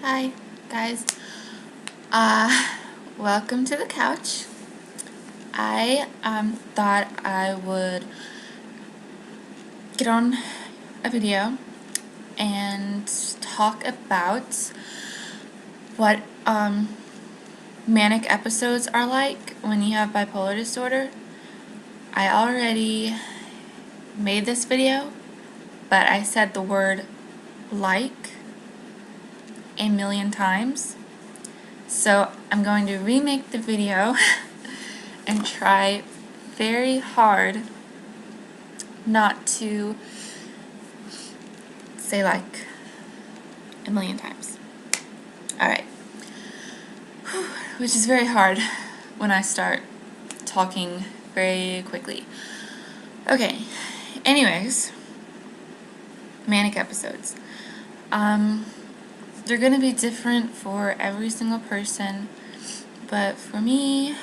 Hi, guys. Welcome to the couch. I thought I would get on a video and talk about what manic episodes are like when you have bipolar disorder. I already made this video, but I said the word like a million times. So I'm going to remake the video and try very hard not to say like a million times. Alright. Which is very hard when I start talking very quickly. Okay. Anyways, manic episodes. They're going to be different for every single person, but for me,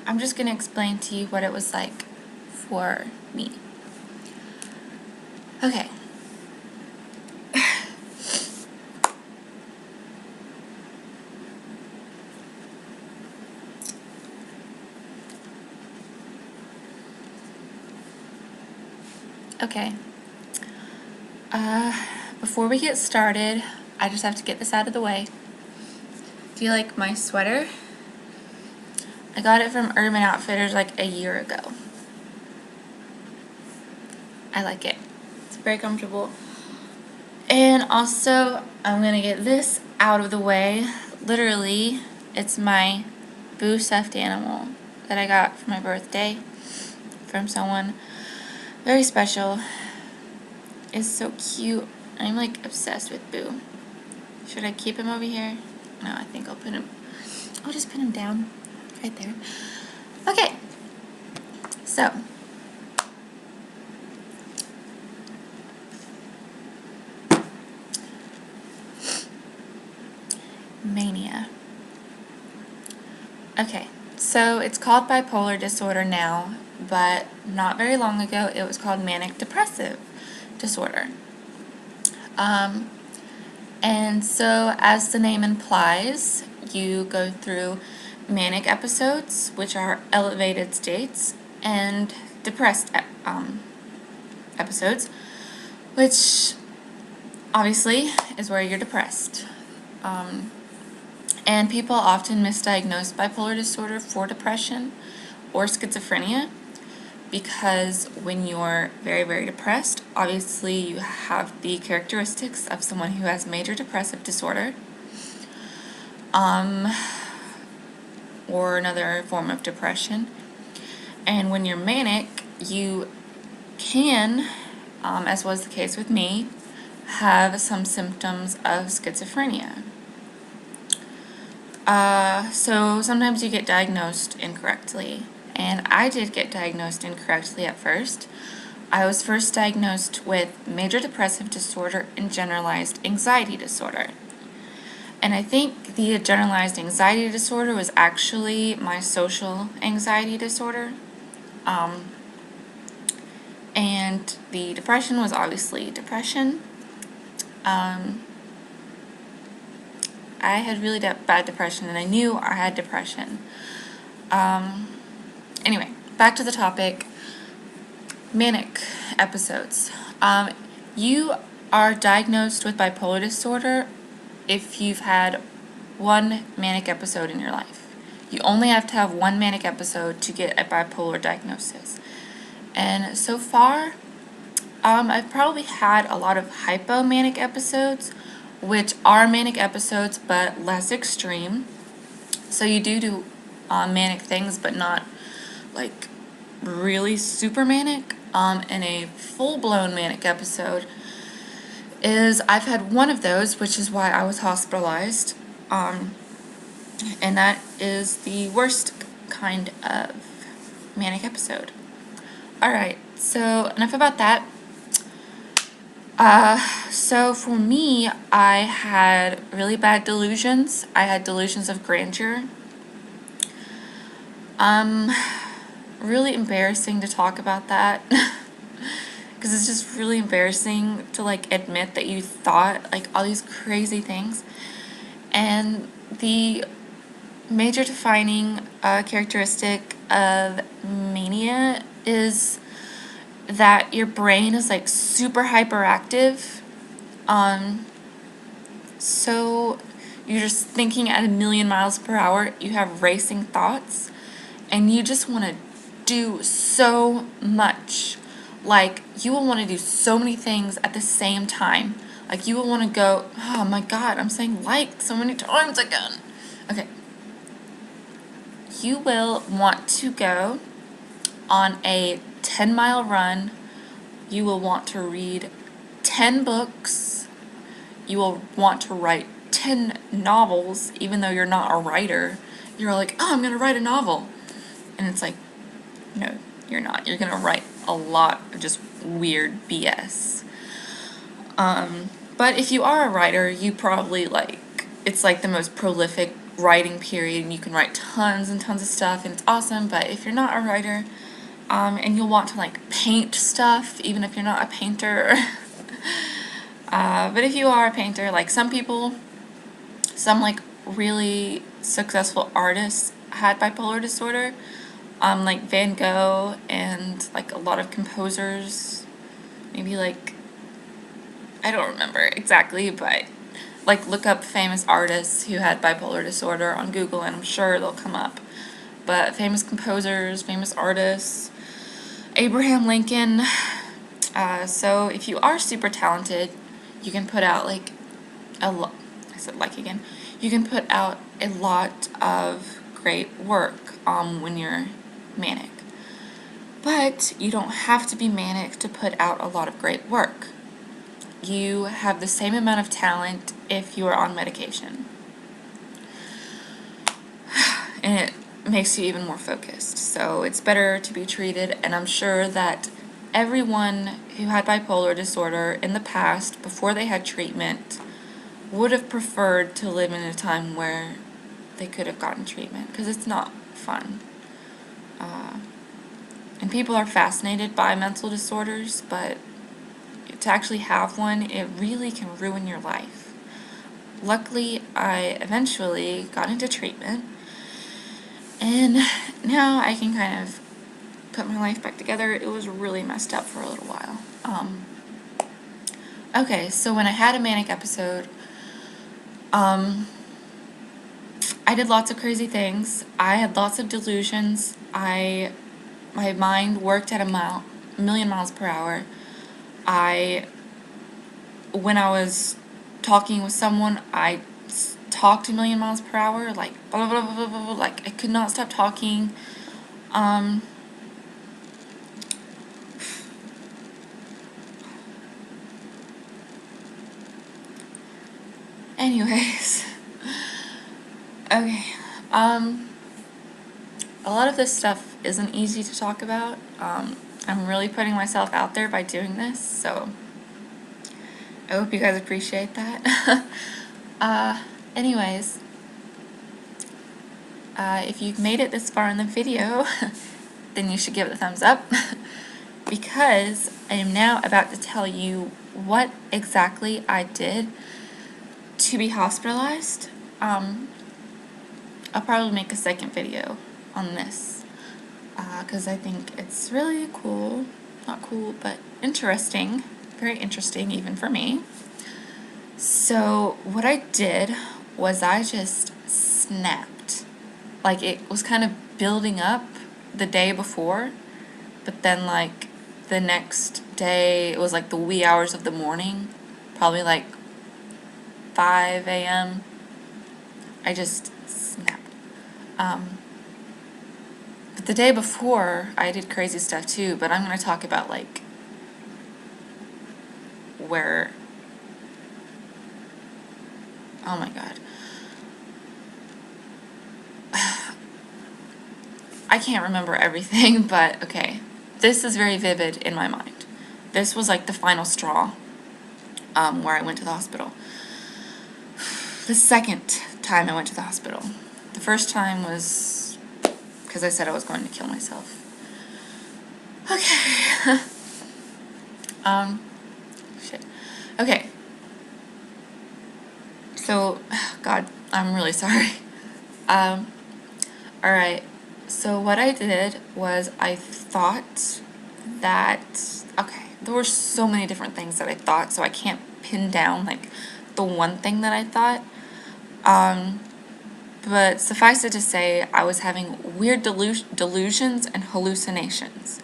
I'm just going to explain to you what it was like for me. Okay. Okay. Before we get started, I just have to get this out of the way. Do you like my sweater? I got it from Urban Outfitters like a year ago. I like it. It's very comfortable. And also, I'm gonna get this out of the way. Literally, it's my Boo stuffed animal that I got for my birthday from someone very special. It's so cute. I'm like obsessed with Boo. Should I keep him over here? No, I think I'll just put him down right there. Okay. So, Mania. Okay, so it's called bipolar disorder now, but not very long ago it was called manic depressive disorder. And so as the name implies, you go through manic episodes, which are elevated states, and depressed episodes, which obviously is where you're depressed. And people often misdiagnose bipolar disorder for depression or schizophrenia because when you're very, very depressed, obviously you have the characteristics of someone who has major depressive disorder or another form of depression. And when you're manic, you can, as was the case with me, have some symptoms of schizophrenia. So sometimes you get diagnosed incorrectly, and I did get diagnosed incorrectly at first. I was first diagnosed with major depressive disorder and generalized anxiety disorder. And I think the generalized anxiety disorder was actually my social anxiety disorder. And the depression was obviously depression. I had really bad depression, and I knew I had depression. Anyway, back to the topic. Manic episodes. You are diagnosed with bipolar disorder if you've had one manic episode in your life. You only have to have one manic episode to get a bipolar diagnosis. And so far, I've probably had a lot of hypomanic episodes, which are manic episodes but less extreme. So you do manic things, but not like really super manic. And a full-blown manic episode is, I've had one of those, which is why I was hospitalized. And that is the worst kind of manic episode. Alright, so enough about that. So for me, I had really bad delusions. I had delusions of grandeur. Really embarrassing to talk about that because it's just really embarrassing to like admit that you thought like all these crazy things. And the major defining characteristic of mania is that your brain is like super hyperactive. So you're just thinking at 1,000,000 miles per hour, you have racing thoughts, and you just want to do so much. Like, you will want to do so many things at the same time. Like, you will want to go, oh my god, I'm saying like so many times again. Okay. You will want to go on a 10-mile run. You will want to read 10 books. You will want to write 10 novels, even though you're not a writer. You're like, oh, I'm going to write a novel. And it's like, no, you're not. You're going to write a lot of just weird BS. But if you are a writer, you probably like, it's like the most prolific writing period, and you can write tons and tons of stuff, and it's awesome. But if you're not a writer, and you'll want to like paint stuff, even if you're not a painter, but if you are a painter, like some people, some like really successful artists had bipolar disorder, like Van Gogh and like a lot of composers, maybe like, I don't remember exactly, but like look up famous artists who had bipolar disorder on Google and I'm sure they'll come up. But famous composers, famous artists, Abraham Lincoln. So if you are super talented, you can put out like you can put out a lot of great work when you're manic. But you don't have to be manic to put out a lot of great work. You have the same amount of talent if you are on medication. And it makes you even more focused. So it's better to be treated, and I'm sure that everyone who had bipolar disorder in the past, before they had treatment, would have preferred to live in a time where they could have gotten treatment, because it's not fun. And people are fascinated by mental disorders, but to actually have one, it really can ruin your life. Luckily, I eventually got into treatment, and now I can kind of put my life back together. It was really messed up for a little while. Okay, so when I had a manic episode, I did lots of crazy things. I had lots of delusions. My mind worked at 1,000,000 miles per hour. When I was talking with someone, I talked 1,000,000 miles per hour, like blah, blah, blah, blah, blah, blah, like I could not stop talking. Anyways, okay, a lot of this stuff isn't easy to talk about. I'm really putting myself out there by doing this, so I hope you guys appreciate that. Anyways, if you've made it this far in the video, then you should give it a thumbs up, because I am now about to tell you what exactly I did to be hospitalized. I'll probably make a second video on this, because I think it's really cool. Not cool, but interesting. Very interesting even for me. So what I did was I just snapped. Like, it was kind of building up the day before, but then like the next day, it was like the wee hours of the morning, probably like 5 a.m. I just snapped. But the day before, I did crazy stuff too, but I'm going to talk about like where, oh my god. I can't remember everything, but okay. This is very vivid in my mind. This was like the final straw, where I went to the hospital. The second time I went to the hospital. The first time was because I said I was going to kill myself. Okay. Um, shit. Okay. So, God, I'm really sorry. Alright. So what I did was I thought that, okay, there were so many different things that I thought, so I can't pin down, like, the one thing that I thought. But suffice it to say, I was having weird delusions and hallucinations.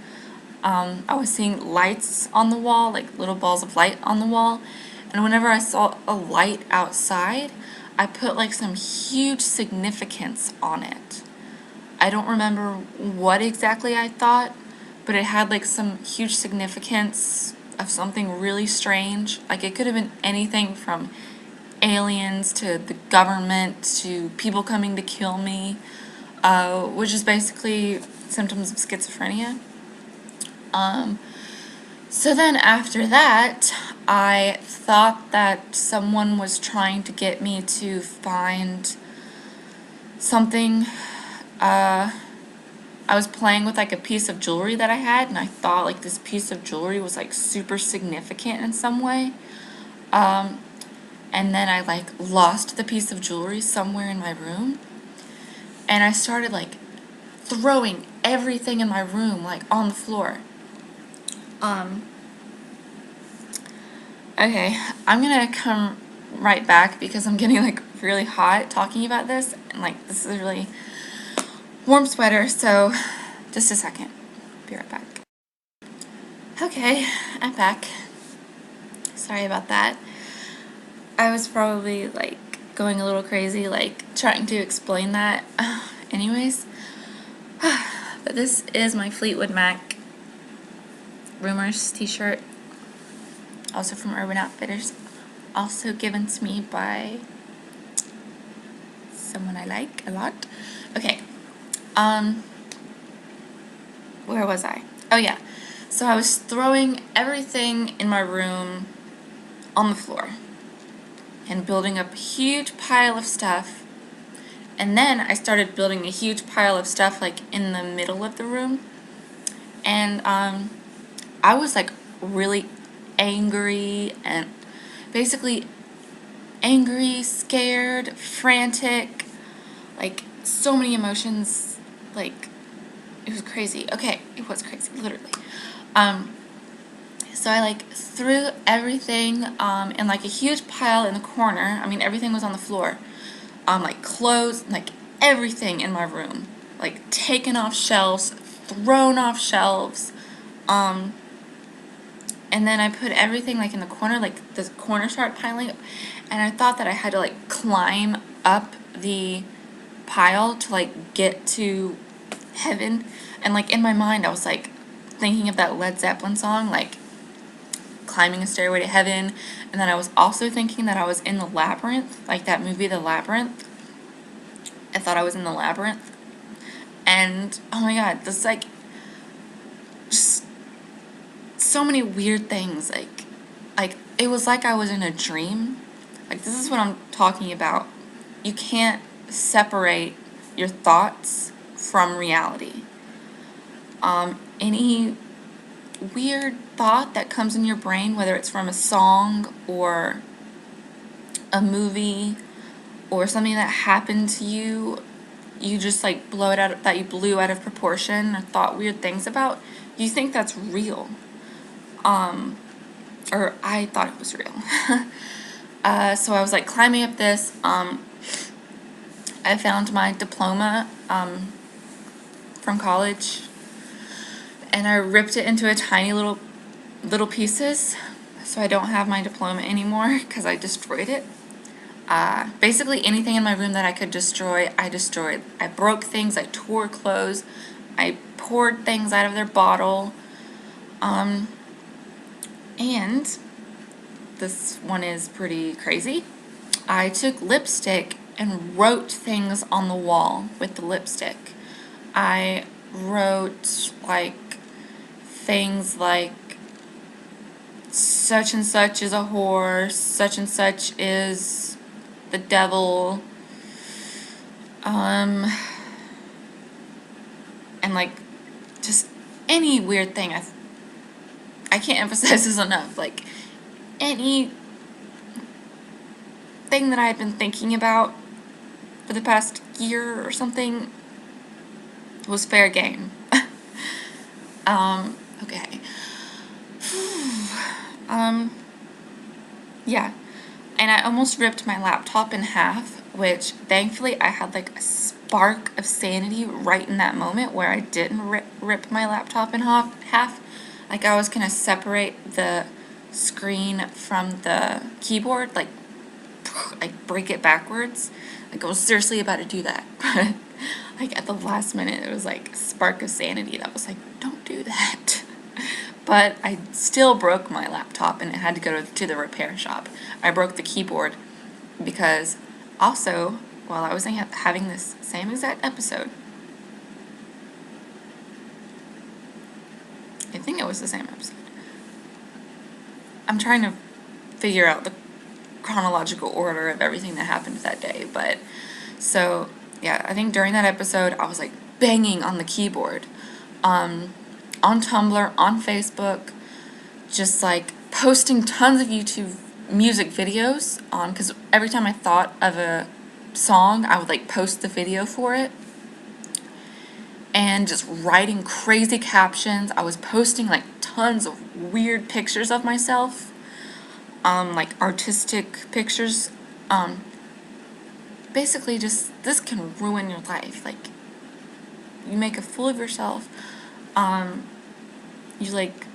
I was seeing lights on the wall, like little balls of light on the wall, and whenever I saw a light outside, I put like some huge significance on it. I don't remember what exactly I thought, but it had like some huge significance of something really strange. Like it could have been anything from aliens to the government to people coming to kill me, which is basically symptoms of schizophrenia. So then after that, I thought that someone was trying to get me to find something. I was playing with like a piece of jewelry that I had, and I thought like this piece of jewelry was like super significant in some way. And then I like lost the piece of jewelry somewhere in my room, and I started like throwing everything in my room like on the floor. Okay, I'm gonna come right back because I'm getting like really hot talking about this, and like this is a really warm sweater, so just a second. Be right back. Okay, I'm back. Sorry about that. I was probably like going a little crazy, like trying to explain that. Anyways, but this is my Fleetwood Mac Rumors t-shirt, also from Urban Outfitters, also given to me by someone I like a lot. Okay, where was I? Oh yeah, so I was throwing everything in my room on the floor and building up a huge pile of stuff, and then I started building a huge pile of stuff like in the middle of the room, and I was like really angry, and basically angry, scared, frantic, like so many emotions, like it was crazy. Okay, it was crazy, literally. So I like threw everything in like a huge pile in the corner. I mean, everything was on the floor. Like clothes, like everything in my room, like taken off shelves, thrown off shelves. And then I put everything like in the corner, like the corner started piling up, and I thought that I had to like climb up the pile to like get to heaven. And like in my mind I was like thinking of that Led Zeppelin song, like climbing a stairway to heaven. And then I was also thinking that I was in the labyrinth, like that movie The Labyrinth. I thought I was in the labyrinth, and oh my god, this like just so many weird things, like it was like I was in a dream. Like this is what I'm talking about. You can't separate your thoughts from reality. Any weird thought that comes in your brain, whether it's from a song or a movie or something that happened to you, you just like blow it out, that you blew out of proportion or thought weird things about, you think that's real. Or I thought it was real. So I was like climbing up this. I found my diploma from college, and I ripped it into a tiny little pieces. So I don't have my diploma anymore because I destroyed it. Basically anything in my room that I could destroy, I destroyed. I broke things, I tore clothes, I poured things out of their bottle. And this one is pretty crazy. I took lipstick and wrote things on the wall with the lipstick. I wrote like things like such and such is a whore, such and such is the devil, and like just any weird thing. I can't emphasize this enough, like, any thing that I've been thinking about for the past year or something was fair game. Okay. Yeah. And I almost ripped my laptop in half, which thankfully I had like a spark of sanity right in that moment where I didn't rip my laptop in half. Like I was gonna separate the screen from the keyboard, like break it backwards. Like I was seriously about to do that, but like at the last minute it was like a spark of sanity that was like, don't do that. But I still broke my laptop and it had to go to the repair shop. I broke the keyboard because also, while I was having this same exact episode, I think it was the same episode. I'm trying to figure out the chronological order of everything that happened that day, but so yeah, I think during that episode I was like banging on the keyboard, on Tumblr, on Facebook, just like posting tons of YouTube music videos on, because every time I thought of a song I would like post the video for it, and just writing crazy captions. I was posting like tons of weird pictures of myself, like artistic pictures. Basically just, this can ruin your life. Like, you make a fool of yourself. You like,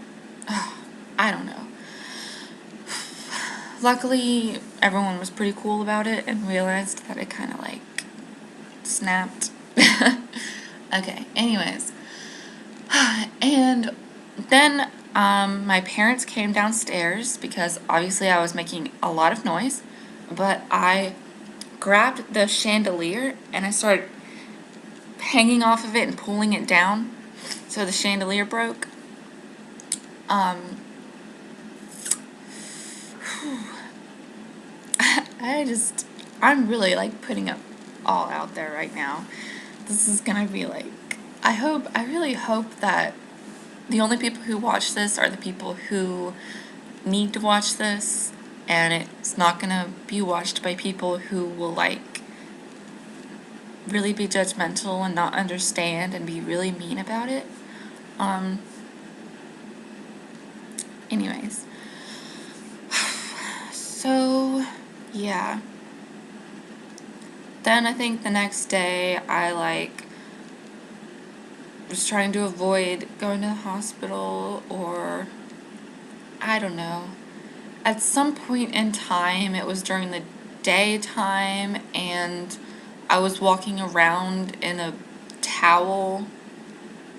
I don't know. Luckily, everyone was pretty cool about it and realized that it kind of like snapped. Okay, anyways. And then my parents came downstairs because obviously I was making a lot of noise, but I grabbed the chandelier and I started hanging off of it and pulling it down so the chandelier broke. I'm really like putting it all out there right now. This is gonna be like, I really hope that the only people who watch this are the people who need to watch this, and it's not gonna be watched by people who will like really be judgmental and not understand and be really mean about it. Anyways. So, yeah. Then I think the next day I like was trying to avoid going to the hospital, or I don't know. At some point in time, it was during the daytime, and I was walking around in a towel.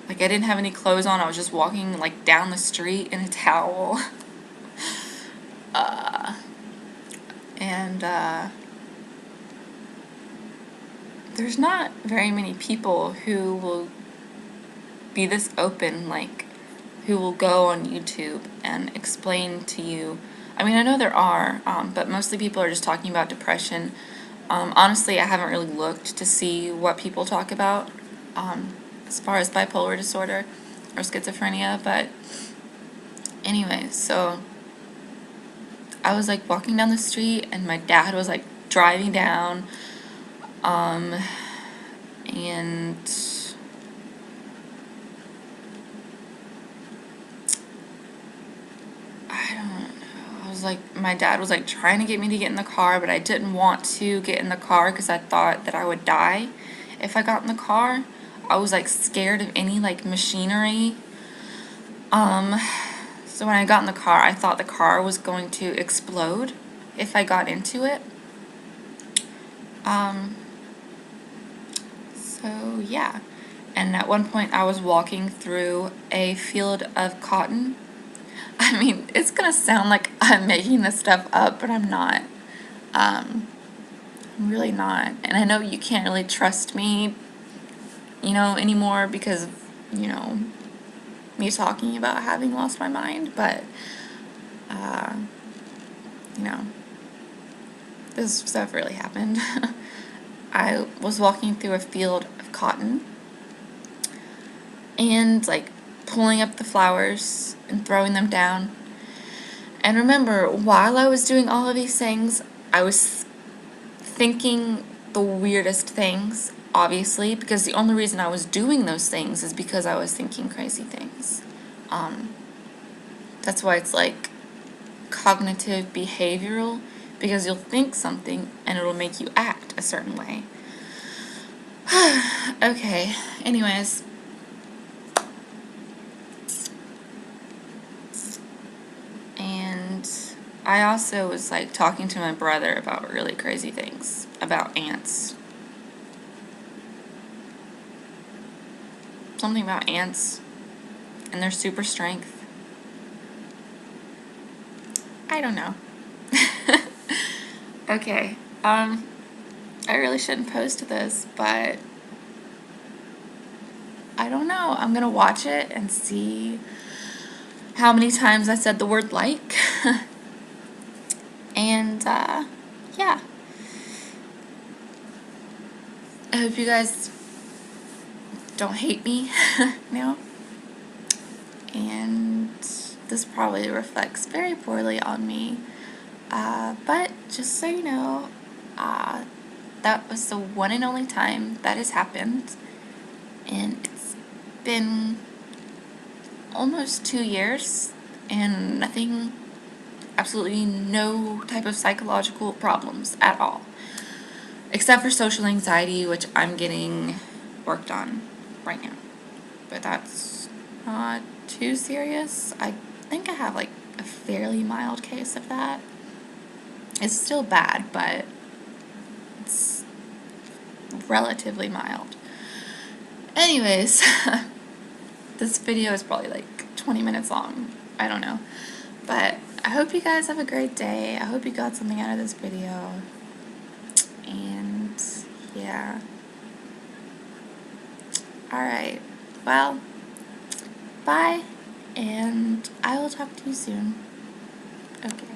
Like, I didn't have any clothes on. I was just walking like down the street in a towel. And there's not very many people who will be this open, like, who will go on YouTube and explain to you. I mean, I know there are, but mostly people are just talking about depression. Honestly, I haven't really looked to see what people talk about as far as bipolar disorder or schizophrenia, but anyway, so I was like walking down the street and my dad was like driving down, and I don't know. I was like, my dad was like trying to get me to get in the car, but I didn't want to get in the car because I thought that I would die if I got in the car. I was like scared of any like machinery. So when I got in the car, I thought the car was going to explode if I got into it. So yeah. And at one point I was walking through a field of cotton. I mean, it's gonna sound like I'm making this stuff up, but I'm not. I'm really not. And I know you can't really trust me, anymore because of, me talking about having lost my mind, but, this stuff really happened. I was walking through a field of cotton, and, like, pulling up the flowers and throwing them down. And remember, while I was doing all of these things, I was thinking the weirdest things, obviously, because the only reason I was doing those things is because I was thinking crazy things. That's why it's like cognitive behavioral, because you'll think something and it'll make you act a certain way. Okay, anyways. And I also was like talking to my brother about really crazy things, about ants. Something about ants and their super strength. I don't know. Okay, I really shouldn't post this, but I don't know. I'm gonna watch it and see how many times I said the word like. And, yeah. I hope you guys don't hate me now. And this probably reflects very poorly on me. But just so you know, that was the one and only time that has happened. And it's been almost 2 years and nothing, absolutely no type of psychological problems at all. Except for social anxiety, which I'm getting worked on right now. But that's not too serious. I think I have like a fairly mild case of that. It's still bad, but it's relatively mild. Anyways, this video is probably like 20 minutes long. I don't know. But I hope you guys have a great day. I hope you got something out of this video. And yeah. Alright. Well, bye. And I will talk to you soon. Okay.